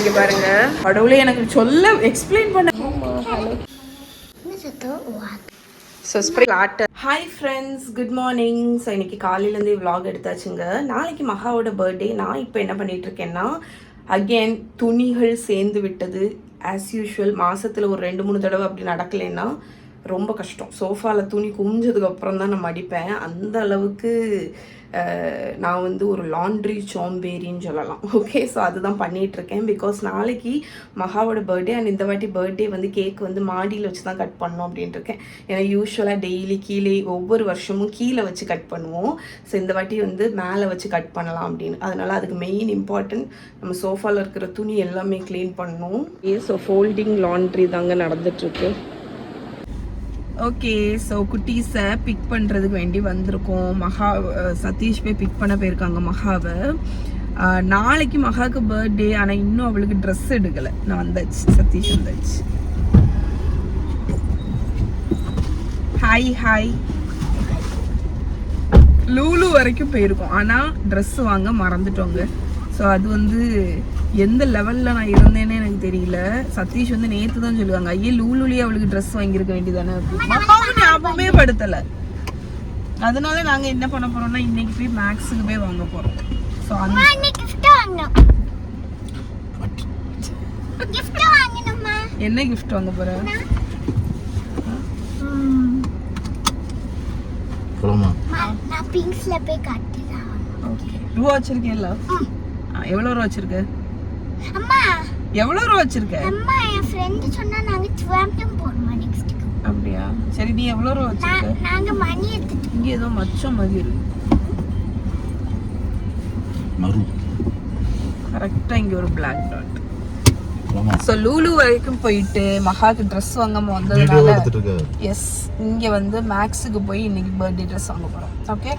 இங்கே பாருங்க கடவுளே எனக்கு சொல்ல எக்ஸ்பிளைன் பண்ண. So hi friends, good morning. So இன்னைக்கு காலையிலேருந்தே விலாக் எடுத்தாச்சுங்க. நாளைக்கு மகாவோட பர்த்டே. நான் இப்போ என்ன பண்ணிட்டு இருக்கேன்னா, அகெயின் துணிகள் சேர்ந்து விட்டது. ஆஸ் யூஷுவல் மாதத்தில் ஒரு 2-3 தடவை அப்படி நடக்கலைன்னா ரொம்ப கஷ்டம். சோஃபாவில் துணி குமிஞ்சதுக்கு அப்புறம் தான் நான் மடிப்பேன். அந்த அளவுக்கு நான் வந்து ஒரு லாண்ட்ரி சோம்பேறின்னு சொல்லலாம். ஓகே, ஸோ அதுதான் பண்ணிகிட்ருக்கேன். பிகாஸ் நாளைக்கு மகாவோட பர்த்டே அண்ட் இந்த வாட்டி பர்த்டே வந்து கேக் வந்து மாடியில் வச்சு தான் கட் பண்ணோம் அப்படின்ட்டு இருக்கேன். ஏன்னா யூஸ்வலாக டெய்லி கீழே ஒவ்வொரு வருஷமும் கீழே வச்சு கட் பண்ணுவோம். ஸோ இந்த வாட்டி வந்து மேலே வச்சு கட் பண்ணலாம் அப்படின்னு. அதனால் அதுக்கு மெயின் இம்பார்ட்டன்ட் நம்ம சோஃபாவில் இருக்கிற துணி எல்லாமே க்ளீன் பண்ணணும். ஸோ ஃபோல்டிங் லாண்ட்ரி தாங்க நடந்துட்டுருக்கு. ஓகே, ஸோ குட்டீஸை பிக் பண்ணுறதுக்கு வேண்டி வந்திருக்கோம். சதீஷ் போய் பிக் பண்ண போயிருக்காங்க மகாவை. நாளைக்கு மகாவுக்கு பர்த்டே, ஆனால் இன்னும் அவளுக்கு ட்ரெஸ் எடுக்கலை. நான் வந்தாச்சு, சதீஷ் வந்தாச்சு. Hi hi. லூலு வரைக்கும் போயிருக்கோம், ஆனால் ட்ரெஸ் வாங்க மறந்துட்டோங்க. ஸோ அது வந்து எந்த லெவலில் நான் இருந்தேன்னு எனக்கு தெரியல. சதீஷ் வந்து நேற்று தான் சொல்லுவாங்க, ஐயே லூலுலேயே அவளுக்கு ட்ரெஸ் வாங்கியிருக்க வேண்டியதானே அப்படின்னு. மகாவும் ஞாபகமே படுத்தலை. அதனால நாங்கள் என்ன பண்ண போகிறோம்னா, இன்னைக்கு போய் மேக்ஸுக்கு போய் வாங்க போகிறோம். ஸோ என்ன கிஃப்ட் வாங்க போகிற? ரூபா வச்சிருக்கேன்ல? எவ்வளோ ரூபா வச்சிருக்க? அம்மா எவ்வளோ ரூபா வச்சிருக்க? அம்மா என் ஃப்ரெண்ட் சொன்னா நாங்க ட்ராம்பலின் போறோம் நெக்ஸ்ட். அப்படியே? சரி, நீ எவ்வளோ ரூபா வச்சிருக்க? நாங்க மணி எடுத்துட்டு. இங்க ஏதோ மச்சம் மாதிரி இருக்கு. மரு கரெக்ட்டா இங்க ஒரு Black dot. சோ லூலு வரைக்கும் போயிட்டு மகாக்கு ட்ரெஸ் வாங்காம வந்ததுனால எஸ் இங்க வந்து மேக்ஸுக்கு போய் இன்னைக்கு பர்த்டே ட்ரெஸ் வாங்க போறோம். Okay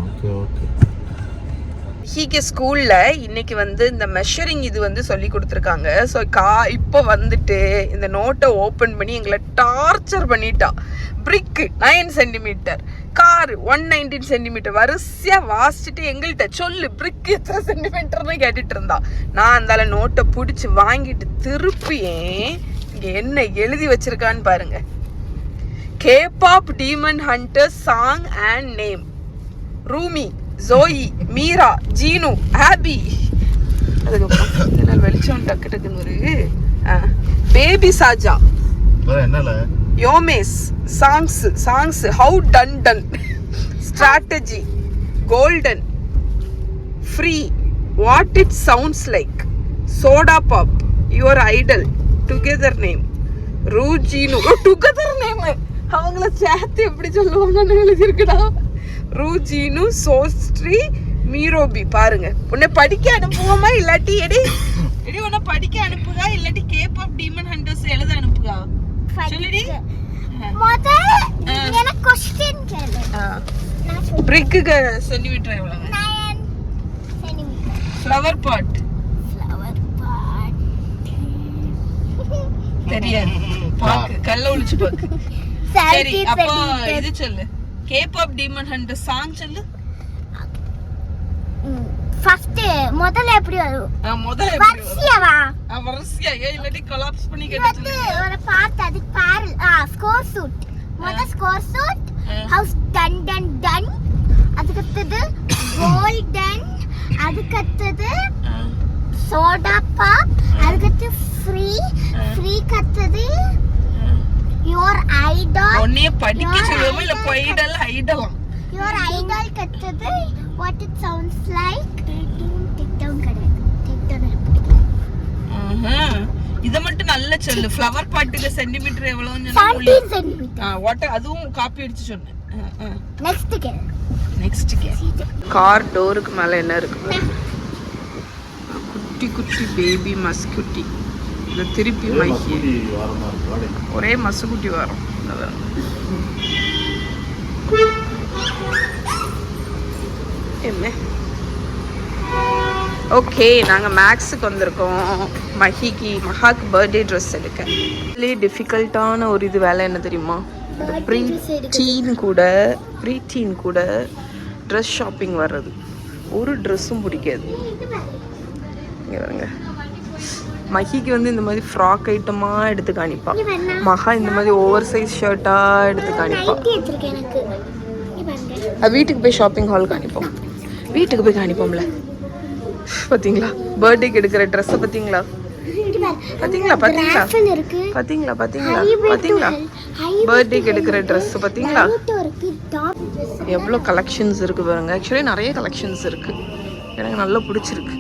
okay okay. ஹீக்கு ஸ்கூலில் இன்னைக்கு வந்து இந்த மெஷரிங் இது வந்து சொல்லி கொடுத்துருக்காங்க. ஸோ இப்போ வந்துட்டு இந்த நோட்டை ஓப்பன் பண்ணி எங்களை டார்ச்சர் பண்ணிட்டா. பிரிக்கு 9 சென்டிமீட்டர், காரு 119 சென்டிமீட்டர் வரிசையாக வாசிச்சுட்டு எங்கள்கிட்ட சொல்லு பிரிக்கு எத்தனை சென்டிமீட்டர்னு கேட்டுட்டு இருந்தா. நான் அந்தால நோட்டை பிடிச்சி வாங்கிட்டு திருப்பியேன். இங்கே என்ன எழுதி வச்சிருக்கான்னு பாருங்க. K-pop demon hunter song and name. Rumi, Zoey, Mira, Jinu, Abby. அதுக்கப்புறம் வெளிச்சம் டக்கு டக்குன்னு ஒரு பேபி சாஜா, யோமேஸ், songs how done, strategy, golden, free, what it sounds like, soda pop, your idol, together name, Rujinu. Together name அவங்கள சேர்த்து எப்படி சொல்லுவாங்கன்னு எழுதியிருக்குடா. ரூஜீனு, சோஸ்ட்ரி, மீரோபி. பாருங்க, உன்னை படிக்க அனுப்புவோமா இல்லாட்டி எடி உன்னை படிக்க அனுப்புகா இல்லாட்டி K-pop demon hunters எழுத அனுப்புகா? சொல்லுடி. எனக்கு क्वेश्चन கேளு. பிரிக்குக்கு சென்டிமீட்டர் எவ்வளவு? 9 சென்டிமீட்டர். ஃப்ளவர் பாட் தெரியாது, பாக்கு கல்ல ஒளிச்சு பாக்கு. சரி, அப்ப இது சொல்லு. K-pop demon hunter song சொல்லு. ஃபர்ஸ்ட் முதல்ல எப்படி வரும்? முதல்ல வரிசையாவா? வரிசையா இல்லடி கொலாப்ஸ் பண்ணி கேட்ட சொல்லு. ஒரு பாட்டு அதுக்கு பாரு. Score shoot. முதல்ல ஸ்கோர் ஷூட், ஹவுஸ் டன். அதுக்கு அடுத்து கோல்டன், அதுக்கு அடுத்து சோடா பாப், அதுக்கு அடுத்து ஃப்ரீ கத்தது யுவர் ஐடல். ஒண்ணே படிக்க சொல்லுமா இல்ல ஐடல்? யுவர் ஐடல் கத்தது what it sounds like. TikTok கடை இத மட்டும் நல்ல சொல்லு. ஃப்ளவர் பாட்டுக்கு சென்டிமீட்டர் எவ்வளவுன்னு சொன்னா 17 சென்டிமீட்டர். வாட் அதுவும் காப்பி அடிச்சு சொன்னேன். நெக்ஸ்ட் கே கார் டோருக்கு மேல என்ன இருக்கு? குட்டி பேபி மஸ்குட்டி. இந்த திருப்பி ஒரே மசுகுட்டி வரும். என்ன ஓகே, நாங்கள் மேக்ஸுக்கு வந்திருக்கோம். மகாக்கு பர்த்டே ட்ரெஸ் எடுக்க. இதுலேயே டிஃபிகல்ட்டான ஒரு இது வேலை என்ன தெரியுமா? இந்த ப்ரீடீன் கூட ட்ரெஸ் ஷாப்பிங் வர்றது. ஒரு ட்ரெஸ்ஸும் பிடிக்காது. இங்கே பாருங்க, மஹிக்கு வந்து இந்த மாதிரி ஃப்ராக் ஐட்டமாக எடுத்து காணிப்பான். மகா இந்த மாதிரி ஓவர் சைஸ் ஷர்ட்டாக எடுத்து காணிப்பான். வீட்டுக்கு போய் ஷாப்பிங் ஹால் காணிப்போம். வீட்டுக்கு போய் காணிப்போம்ல. பார்த்தீங்களா பர்த்டேக்கு எடுக்கிற ட்ரெஸ்ஸை பார்த்தீங்களா? பார்த்தீங்களா பார்த்தீங்களா பார்த்தீங்களா பார்த்தீங்களா பார்த்தீங்களா பர்த்டேக்கு எடுக்கிற ட்ரெஸ் பார்த்தீங்களா? எவ்வளோ கலெக்ஷன்ஸ் இருக்குது பாருங்க. ஆக்சுவலி நிறைய கலெக்ஷன்ஸ் இருக்குது. எனக்கு நல்லா பிடிச்சிருக்கு.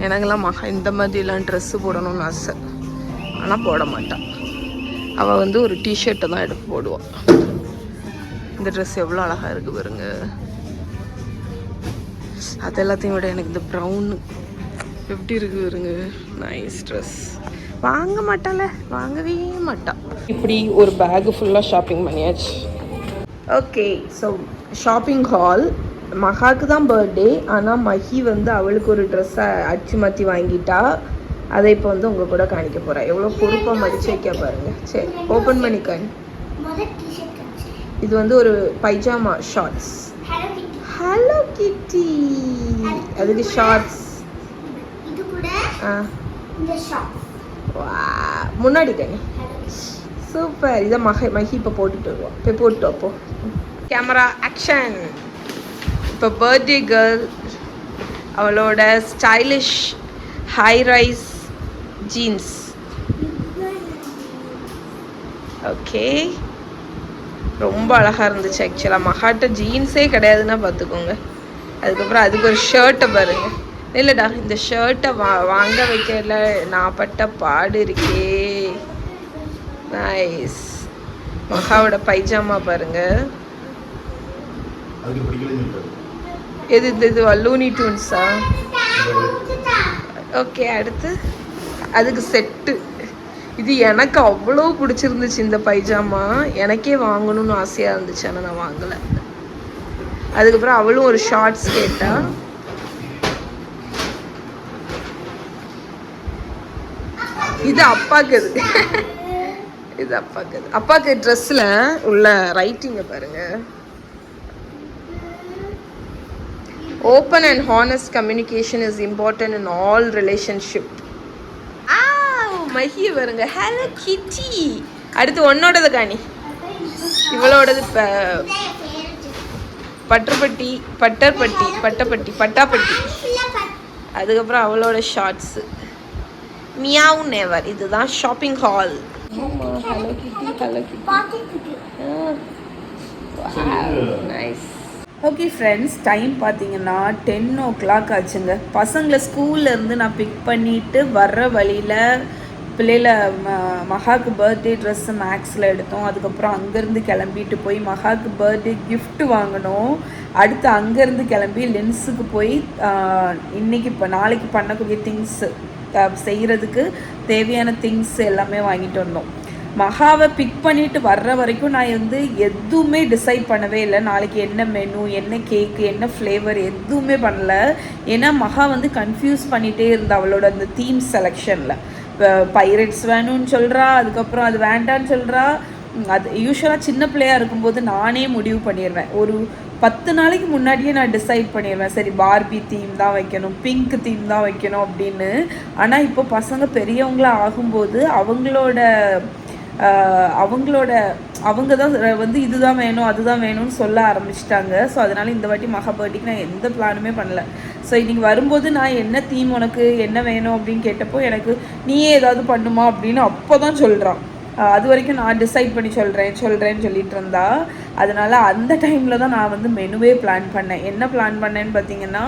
எனக்கெல்லாம் மகா இந்த மாதிரிலாம் ட்ரெஸ்ஸு போடணும்னு ஆசை. ஆனால் போட மாட்டான். அவள் வந்து ஒரு டிஷர்ட்டை தான் எடுத்து போடுவாள். இந்த ட்ரெஸ் எவ்வளோ அழகாக இருக்குது பாருங்க. அது எல்லாத்தையும் விட எனக்கு இந்த ப்ரௌனு எப்படி இருக்குது பாருங்க. Nice dress. வாங்க மாட்டாள, வாங்கவே மாட்டான். இப்படி ஒரு பேகு ஃபுல்லாக ஷாப்பிங் பண்ணியாச்சு. Okay, so shopping haul. மகாவுக்கு தான் பர்த்டே. ஆனால் மஹி வந்து அவளுக்கு ஒரு ட்ரெஸ்ஸை அடிச்சு மாற்றி வாங்கிட்டா. அதை இப்போ வந்து உங்கள் கூட காணிக்க போகிறேன். எவ்வளோ பொறுப்பாக மடிச்சு வைக்க பாருங்க. சரி, ஓப்பன் பண்ணி காணி. இது வந்து ஒரு பைஜாமா ஷார்ட்ஸ். ஹலோ கிட்டி. அதுக்கு ஷார்ட்ஸ். முன்னாடி காணி. சூப்பர். இதை மஹி இப்போ போட்டுட்டு வருவான். போய் போட்டு அப்போ கேமரா ஆக்ஷன். இப்போ பர்த்டே கேர்ள் அவளோட stylish high rise jeans. Okay, ரொம்ப அழகாக இருந்துச்சு. ஆக்சுவலாக மகாட்ட ஜீன்ஸே கிடையாதுன்னா பார்த்துக்கோங்க. அதுக்கப்புறம் அதுக்கு ஒரு ஷர்ட்டை பாருங்க. இல்லைடா, இந்த ஷர்ட்டை வாங்க வைக்கல நான் பட்ட பாடு இருக்கே. நைஸ். மகாவோட பைஜாமா பாருங்க. எது இது லூனி டூன்ஸா? ஓகே, அடுத்து அதுக்கு செட்டு. இது எனக்கு அவ்வளோ பிடிச்சிருந்துச்சு இந்த பைஜாமா. எனக்கே வாங்கணும்னு ஆசையாக இருந்துச்சு, ஆனால் நான் வாங்கலை. அதுக்கப்புறம் அவளும் ஒரு ஷார்ட்ஸ் கேட்டா. இது அப்பாக்கு. இது அப்பாக்கு ட்ரெஸ்ஸில் உள்ள ரைட்டிங்கை பாருங்க. Open and honest communication is important in all relationship. Mahi வருங்க. ஹலோ கிட்டி. அடுத்து உன்னோடது காணி. இவளோடது பட்டாப்பட்டி. அதுக்கப்புறம் அவளோட ஷார்ட்ஸு மியாவு நேவர். இதுதான் ஷாப்பிங் ஹால். ஹலோ கிட்டி. நைஸ். ஓகே ஃப்ரெண்ட்ஸ், டைம் பார்த்தீங்கன்னா 10 o'clock ஆச்சுங்க. பசங்களை ஸ்கூல்லேருந்து நான் பிக் பண்ணிவிட்டு வர்ற வழியில் பிள்ளையில மகாவுக்கு பர்த்டே ட்ரெஸ்ஸு மேக்ஸில் எடுத்தோம். அதுக்கப்புறம் அங்கேருந்து கிளம்பிட்டு போய் மகாவுக்கு பர்த்டே கிஃப்ட் வாங்கினோம். அடுத்து அங்கேருந்து கிளம்பி லென்ஸுக்கு போய் நாளைக்கு பண்ணக்கூடிய திங்ஸு செய்கிறதுக்கு தேவையான திங்ஸ் எல்லாமே வாங்கிட்டு வந்தோம். மகாவை பிக் பண்ணிட்டு வர்ற வரைக்கும் நான் வந்து எதுவுமே டிசைட் பண்ணவே இல்லை. நாளைக்கு என்ன மெனு, என்ன கேக்கு, என்ன ஃப்ளேவர் எதுவுமே பண்ணல. ஏன்னா மகா வந்து கன்ஃபியூஸ் பண்ணிகிட்டே இருந்தா அவளோட அந்த தீம் செலெக்ஷனில். பைரட்ஸ் வேணும்னு சொல்கிறா, அதுக்கப்புறம் அது வேண்டான்னு சொல்கிறா. அது யூஸ்வலாக சின்ன பிள்ளையாக இருக்கும்போது நானே முடிவு பண்ணிடுவேன். ஒரு 10 நாளைக்கு முன்னாடியே நான் டிசைட் பண்ணிடுவேன், சரி பார்பி தீம் தான் வைக்கணும், பிங்க் தீம் தான் வைக்கணும் அப்படின்னு. ஆனால் இப்போ பசங்க பெரியவங்களாக ஆகும்போது அவங்க தான் வந்து இதுதான் வேணும் அதுதான் வேணும்னு சொல்ல ஆரம்பிச்சிட்டாங்க. ஸோ அதனால் இந்த வாட்டி மகா பர்த்டேக்கு நான் எந்த பிளானுமே பண்ணல. ஸோ இன்றைக்கி வரும்போது நான் என்ன தீம் உனக்கு என்ன வேணும் அப்படின்னு கேட்டப்போ எனக்கு நீயே ஏதாவது பண்ணுமா அப்படின்னு அப்போ தான் சொல்கிறான். அது வரைக்கும் நான் டிசைட் பண்ணி சொல்கிறேன்னு சொல்லிட்டு இருந்தா. அதனால் அந்த டைமில் தான் நான் வந்து மெனுவே பிளான் பண்ணேன். என்ன பிளான் பண்ணேன்னு பார்த்தீங்கன்னா,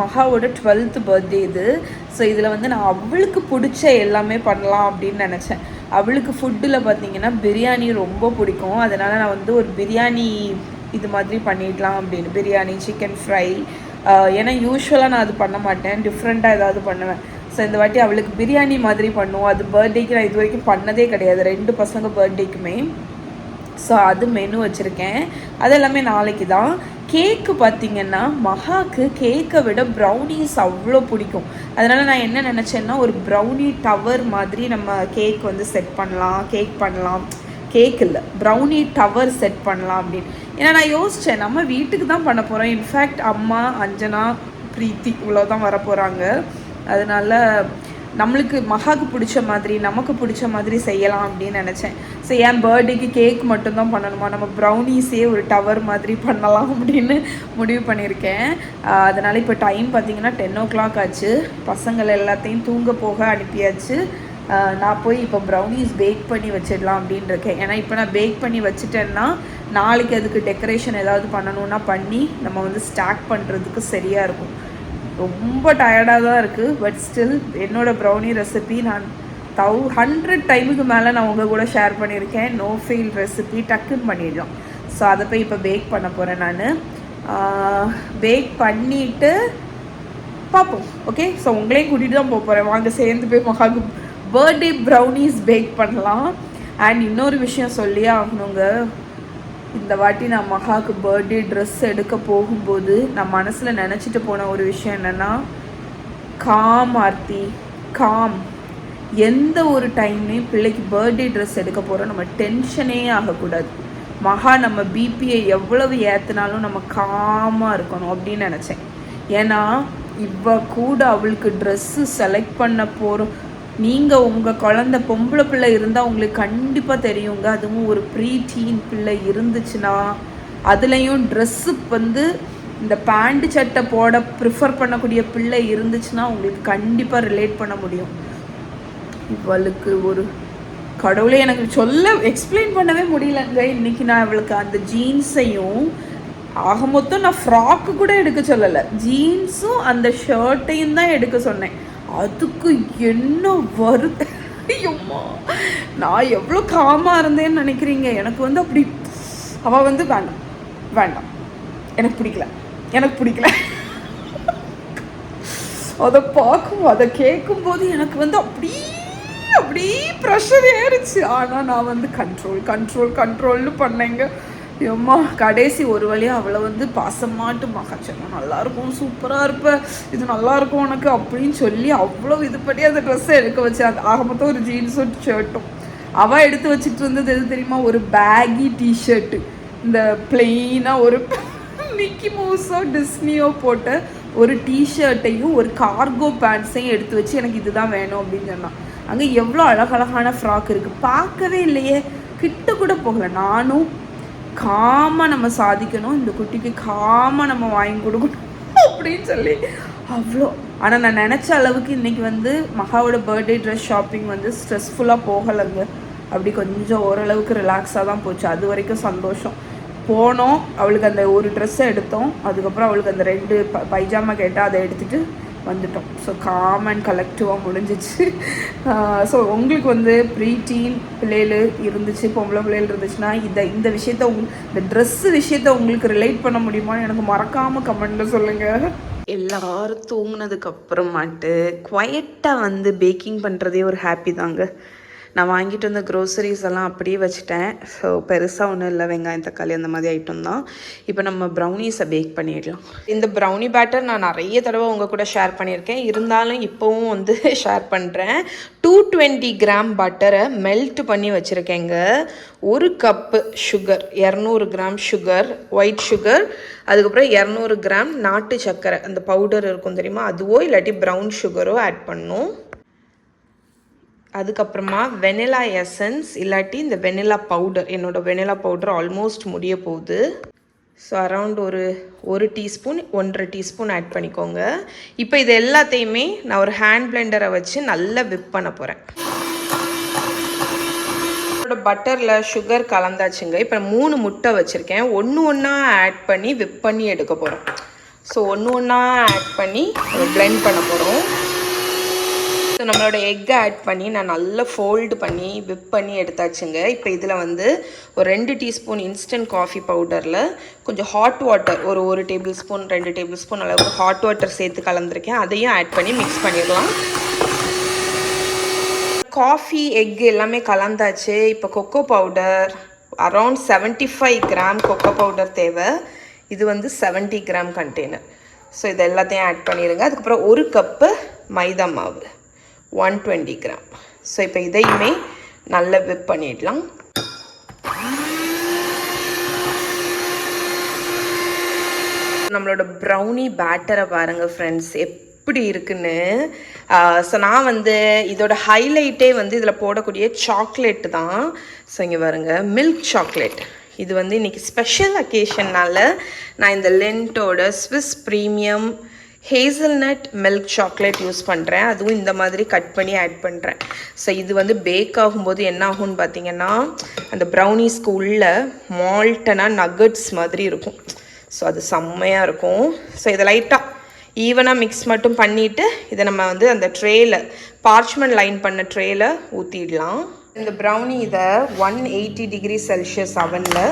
மகாவோட 12th பர்த்டே இது. ஸோ இதில் வந்து நான் அவளுக்கு பிடிச்ச எல்லாமே பண்ணலாம் அப்படின்னு நினச்சேன். அவளுக்கு ஃபுட்டில் பார்த்தீங்கன்னா பிரியாணி ரொம்ப பிடிக்கும். அதனால் நான் வந்து ஒரு பிரியாணி இது மாதிரி பண்ணிடலாம் அப்படின்னு. Biryani, chicken fry. ஏன்னா யூஸ்வலாக நான் அது பண்ண மாட்டேன், டிஃப்ரெண்ட்டாக ஏதாவது பண்ணுவேன். ஸோ இந்த வாட்டி அவளுக்கு பிரியாணி மாதிரி பண்ணுவோம். அது பர்த்டேக்கு நான் இது வரைக்கும் பண்ணதே கிடையாது, 2 பசங்க பர்த்டேக்குமே. ஸோ அது மெனு வச்சுருக்கேன். அது எல்லாமே நாளைக்கு தான். கேக்கு பார்த்திங்கன்னா மகாவுக்கு கேக்கை விட ப்ரௌனிஸ் அவ்வளோ பிடிக்கும். அதனால் நான் என்ன நினச்சேன்னா, ஒரு ப்ரௌனி டவர் மாதிரி நம்ம கேக் வந்து செட் பண்ணலாம். கேக் இல்லை, ப்ரௌனி டவர் செட் பண்ணலாம் அப்படின்னு. ஏன்னா நான் யோசித்தேன், நம்ம வீட்டுக்கு தான் பண்ண போகிறோம். இன்ஃபேக்ட் அம்மா, அஞ்சனா, பிரீத்தி இவ்வளோதான் வரப்போகிறாங்க. அதனால் நம்மளுக்கு மகாவுக்கு பிடிச்ச மாதிரி நமக்கு பிடிச்ச மாதிரி செய்யலாம் அப்படின்னு நினச்சேன். ஸோ என் பர்த்டேக்கு கேக் மட்டும்தான் பண்ணணுமா, நம்ம ப்ரௌனீஸே ஒரு டவர் மாதிரி பண்ணலாம் அப்படின்னு முடிவு பண்ணியிருக்கேன். அதனால் இப்போ டைம் பார்த்திங்கன்னா 10 o'clock ஆச்சு. பசங்கள் எல்லாத்தையும் தூங்க போக அனுப்பியாச்சு. நான் போய் இப்போ ப்ரௌனீஸ் பேக் பண்ணி வச்சிடலாம் அப்படின்னு இருக்கேன். ஏன்னா இப்போ நான் பேக் பண்ணி வச்சுட்டேன்னா நாளைக்கு அதுக்கு டெக்கரேஷன் ஏதாவது பண்ணணுன்னா பண்ணி நம்ம வந்து ஸ்டாக் பண்ணுறதுக்கு சரியாக இருக்கும். ரொம்ப டயர்டாக தான் இருக்குது. பட் ஸ்டில் என்னோடய ப்ரௌனி ரெசிபி நான் 100 டைமுக்கு மேலே நான் உங்கள் கூட ஷேர் பண்ணியிருக்கேன். நோ ஃபெயில் ரெசிபி, டக்குன்னு பண்ணிடலாம். ஸோ அதை போய் இப்போ பேக் பண்ண போகிறேன். நான் பேக் பண்ணிவிட்டு பார்ப்போம். ஓகே, ஸோ உங்களையும் கூட்டிகிட்டு தான் போக போகிறேன். வாங்க சேர்ந்து போய் மகாக்கு பர்த்டே ப்ரௌனீஸ் பேக் பண்ணலாம். அண்ட் இன்னொரு விஷயம் சொல்லியே ஆகணுங்க. இந்த வாட்டி நான் மகாவுக்கு பர்த்டே ட்ரெஸ் எடுக்க போகும்போது நான் மனசில் நினச்சிட்டு போன ஒரு விஷயம் என்னென்னா, காம் ஆர்த்தி, காம். எந்த ஒரு டைம்லேயும் பிள்ளைக்கு பர்த்டே ட்ரெஸ் எடுக்க போகிறோம் நம்ம டென்ஷனே ஆகக்கூடாது. மகா நம்ம பிபியை எவ்வளவு ஏற்றினாலும் நம்ம காமாக இருக்கணும் அப்படின்னு நினச்சேன். ஏன்னா இவ கூட அவளுக்கு ட்ரெஸ்ஸு செலக்ட் பண்ண போகிறோம். நீங்கள் உங்கள் குழந்த பொம்பளை பிள்ளை இருந்தால் உங்களுக்கு கண்டிப்பாக தெரியுங்க. அதுவும் ஒரு ப்ரீ டீன் பிள்ளை இருந்துச்சுன்னா அதுலேயும் ட்ரெஸ்ஸு வந்து இந்த பேண்ட் சட்டை போட ப்ரிஃபர் பண்ணக்கூடிய பிள்ளை இருந்துச்சுன்னா உங்களுக்கு கண்டிப்பாக ரிலேட் பண்ண முடியும். இவளுக்கு ஒரு கடவுளே எனக்கு சொல்ல எக்ஸ்பிளைன் பண்ணவே முடியலங்க. இன்றைக்கி நான் இவளுக்கு அந்த ஜீன்ஸையும் ஆக மொத்தம் நான் ஃப்ராக்கு கூட எடுக்க சொல்லலை, ஜீன்ஸும் அந்த ஷர்ட்டையும் தான் எடுக்க சொன்னேன். அதுக்கு என்ன வருது ஐயோம்மா, நான் எவ்வளோ காமாக இருந்தேன்னு நினைக்கிறீங்க. எனக்கு வந்து அப்படி அவள் வந்து வேண்டாம் வேண்டாம் எனக்கு பிடிக்கல அதை அதை கேட்கும்போது எனக்கு வந்து அப்படி ப்ரெஷர் ஏறிச்சு. ஆனால் நான் வந்து கண்ட்ரோல்னு பண்ணேங்க. அம்மா கடைசி ஒரு வழியாக அவளை வந்து பாசமாட்டு மகாச்சனா நல்லாயிருக்கும், சூப்பராக இருப்பேன், இது நல்லாயிருக்கும் உனக்கு அப்படின்னு சொல்லி அவ்வளோ இது பண்ணி அந்த ட்ரெஸ்ஸை எடுக்க வச்சு அது ஆக மொத்தம் ஒரு ஜீன்ஸும் ஷர்ட்டும். அவள் எடுத்து வச்சுட்டு இருந்தது எது தெரியுமா, ஒரு பேகி டிஷர்ட்டு, இந்த பிளெயினாக ஒரு மிக்கி மவுஸோ டிஸ்னியோ போட்ட ஒரு டிஷர்ட்டையும் ஒரு கார்கோ பேண்ட்ஸையும் எடுத்து வச்சு எனக்கு இதுதான் வேணும் அப்படின்னு சொன்னான். அங்கே எவ்வளோ அழகழகான ஃப்ராக் இருக்குது, பார்க்கவே இல்லையே, கிட்ட கூட போகலை. நானும் காமாக நம்ம சாதிக்கணும், இந்த குட்டிக்கு காமாக நம்ம வாங்கி கொடுக்கணும் அப்படின்னு சொல்லி அவ்வளோ. ஆனால் நான் நினச்ச அளவுக்கு இன்றைக்கி வந்து மகாவோட பர்த்டே ட்ரெஸ் ஷாப்பிங் வந்து ஸ்ட்ரெஸ்ஃபுல்லாக போகலைங்க. அப்படி கொஞ்சம் ஓரளவுக்கு ரிலாக்ஸாக தான் போச்சு. அது வரைக்கும் சந்தோஷம். போனோம், அவளுக்கு அந்த ஒரு ட்ரெஸ்ஸை எடுத்தோம், அதுக்கப்புறம் அவளுக்கு அந்த 2 பைஜாமா கேட்டால் அதை எடுத்துகிட்டு வந்துட்டோம். ஸோ காம் அண்ட் கலெக்டிவாக முடிஞ்சிச்சு. ஸோ உங்களுக்கு வந்து ப்ரீ டீன் பிள்ளைகள் இருந்துச்சு, பொம்பளை பிள்ளைகள் இருந்துச்சுன்னா இந்த விஷயத்த இந்த ட்ரெஸ்ஸு விஷயத்த உங்களுக்கு ரிலேட் பண்ண முடியுமான்னு எனக்கு மறக்காமல் கமெண்ட்டில் சொல்லுங்கள். எல்லோரும் தூங்கினதுக்கு அப்புறமாட்டு குவைட்டாக வந்து பேக்கிங் பண்ணுறதே ஒரு ஹாப்பி தாங்க. நான் வாங்கிட்டு வந்த க்ரோசரிஸ் எல்லாம் அப்படியே வச்சுட்டேன். ஸோ பெருசாக ஒன்றும் இல்லை, வெங்காயம் தக்காளி அந்த மாதிரி ஐட்டம் தான். இப்போ நம்ம ப்ரௌனீஸை பேக் பண்ணிடலாம். இந்த ப்ரௌனி பேட்டர் நான் நிறைய தடவை உங்கள் கூட ஷேர் பண்ணியிருக்கேன், இருந்தாலும் இப்போவும் வந்து ஷேர் பண்ணுறேன். 220 கிராம் பட்டரை மெல்ட் பண்ணி வச்சுருக்கேங்க. 1 cup sugar, 200 gram sugar, white sugar, அதுக்கப்புறம் 200 கிராம் நாட்டு சர்க்கரை, அந்த பவுடர் இருக்கும் தெரியுமா, அதுவோ இல்லாட்டி ப்ரௌன் சுகரோ ஆட் பண்ணணும். அதுக்கப்புறமா வெனிலா எசன்ஸ் இல்லாட்டி இந்த வெனிலா பவுடர், என்னோடய வெனிலா பவுடர் ஆல்மோஸ்ட் முடிய போகுது. ஸோ அரவுண்ட் ஒரு டீஸ்பூன் 1.5 டீஸ்பூன் ஆட் பண்ணிக்கோங்க. இப்போ இது எல்லாத்தையுமே நான் ஒரு ஹேண்ட் பிளெண்டரை வச்சு நல்லா விப் பண்ண போகிறேன். என்னோட பட்டரில் சுகர் கலந்தாச்சுங்க. இப்போ 3 முட்டை வச்சுருக்கேன், ஒன்றா ஆட் பண்ணி விப் பண்ணி எடுக்க போகிறோம். ஸோ ஒன்றா ஆட் பண்ணி பிளெண்ட் பண்ண போகிறோம். ஸோ நம்மளோட எக்கை ஆட் பண்ணி நான் நல்லா ஃபோல்டு பண்ணி விப் பண்ணி எடுத்தாச்சுங்க. இப்போ இதில் வந்து ஒரு 2 டீஸ்பூன் இன்ஸ்டன்ட் காஃபி பவுடரில் கொஞ்சம் ஹாட் வாட்டர், ஒரு டேபிள் ஸ்பூன் 2 டேபிள் ஸ்பூன் அளவுக்கு ஹாட் வாட்டர் சேர்த்து கலந்துருக்கேன். அதையும் ஆட் பண்ணி மிக்ஸ் பண்ணிடலாம். காஃபி எக் எல்லாமே கலந்தாச்சு. இப்போ cocoa powder around 75 gram cocoa powder தேவை. இது வந்து 70 கிராம் கண்டெய்னர். ஸோ இது எல்லாத்தையும் ஆட் பண்ணிடுங்க. அதுக்கப்புறம் 1 கப்பு மைதா மாவு, 120 கிராம். ஸோ இப்போ இதையுமே நல்லா விப் பண்ணிடலாம். நம்மளோட ப்ரௌனி பேட்டரை பாருங்கள் ஃப்ரெண்ட்ஸ் எப்படி இருக்குன்னு. ஸோ நான் வந்து இதோட ஹைலைட்டே வந்து இதில் போடக்கூடிய சாக்லேட்டு தான். ஸோ இங்கே பாருங்கள், மில்க் சாக்லேட். இது வந்து இன்றைக்கி ஸ்பெஷல் அக்கேஷன்னால் நான் இந்த லென்ட்டோட Swiss premium hazelnut milk chocolate use பண்ணுறேன். அதுவும் இந்த மாதிரி கட் பண்ணி ஆட் பண்ணுறேன். ஸோ இது வந்து பேக் ஆகும்போது என்ன ஆகும்னு பார்த்தீங்கன்னா, அந்த ப்ரௌனிஸ்க்கு உள்ள மால்ட்டனாக நகட்ஸ் மாதிரி இருக்கும். ஸோ அது செம்மையாக இருக்கும். ஸோ இதை லைட்டாக ஈவனாக மிக்ஸ் மட்டும் பண்ணிவிட்டு இதை நம்ம வந்து அந்த ட்ரேயில், பார்ச்மெண்ட் லைன் பண்ண ட்ரேயில் ஊற்றிடலாம். இந்த ப்ரௌனி இதை 180 டிகிரி செல்சியஸ் அவனில்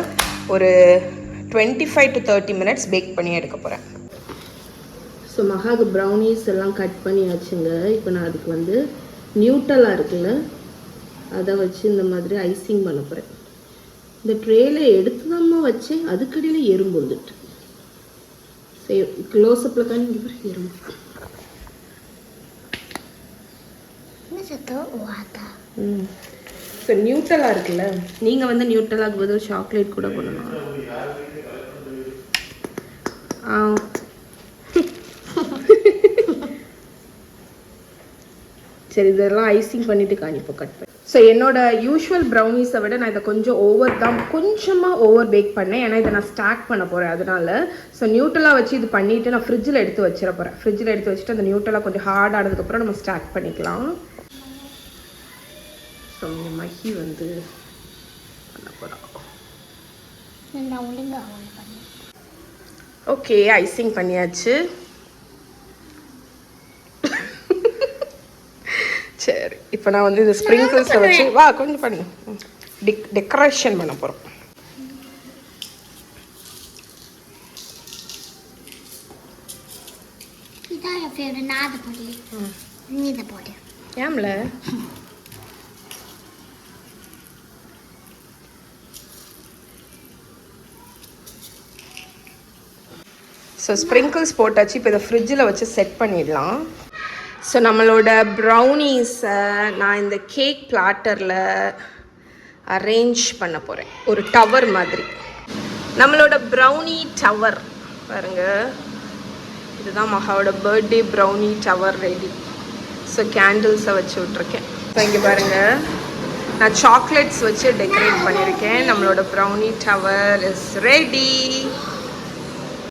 ஒரு 25 to 30 மினிட்ஸ் பேக் பண்ணி எடுக்க போகிறேன். ஸோ மகாக்கு ப்ரௌனிஸ் எல்லாம் கட் பண்ணியாச்சுங்க. இப்போ நான் அதுக்கு வந்து நியூட்டலா இருக்குல்ல, அதை வச்சு இந்த மாதிரி ஐசிங் பண்ண போகிறேன். இந்த ட்ரேயில் எடுத்து தான் வச்சு அதுக்கடியில் எறும்பு வந்துட்டு சரி க்ளோஸ்அப்பில் தான் எறும்பு. ஸோ நியூட்டலா இருக்குல்ல, நீங்கள் வந்து நியூட்டலாக்கு பதில் சாக்லேட் கூட பண்ணலாம். சரி, இதெல்லாம் ஐசிங் பண்ணிவிட்டு காணிப்போம் கட் பண்ணி. ஸோ என்னோட யூஷுவல் ப்ரௌனிஸை விட நான் இதை கொஞ்சமாக ஓவர் பேக் பண்ணேன். ஏன்னா இதை நான் ஸ்டாக் பண்ண போகிறேன். அதனால ஸோ நியூட்டலாக வச்சு இது பண்ணிவிட்டு நான் ஃப்ரிட்ஜில் எடுத்து வச்சிட போகிறேன். ஃப்ரிட்ஜில் எடுத்து வச்சுட்டு அந்த நியூட்டலாக கொஞ்சம் ஹார்ட் ஆனதுக்கப்புறம் நம்ம ஸ்டாக் பண்ணிக்கலாம். ஸோ மஹி வந்து பண்ண போகிறோம். ஓகே, ஐசிங் பண்ணியாச்சு. சரி, இப்போ நான் வந்து இந்த ஸ்ப்ரிங்கிள்ஸை வச்சு கொஞ்சம் பண்ணு டெக்கரேஷன் பண்ண போகிறோம். ஏம்ல ஸோ ஸ்ப்ரிங்கிள்ஸ் போட்டாச்சு. இப்போ இதை ஃப்ரிட்ஜில் வச்சு செட் பண்ணிடலாம். ஸோ நம்மளோட ப்ரௌனீஸை நான் இந்த கேக் பிளாட்டரில் அரேஞ்ச் பண்ண போகிறேன், ஒரு டவர் மாதிரி. நம்மளோட ப்ரௌனி டவர் பாருங்கள், இதுதான் மகாவோட birthday brownie tower ready. So கேண்டில்ஸை வச்சு விட்ருக்கேன். ஸோ இங்கே பாருங்கள், நான் சாக்லேட்ஸ் வச்சு டெக்கரேட் பண்ணியிருக்கேன். நம்மளோட ப்ரௌனி டவர் இஸ் ரெடி.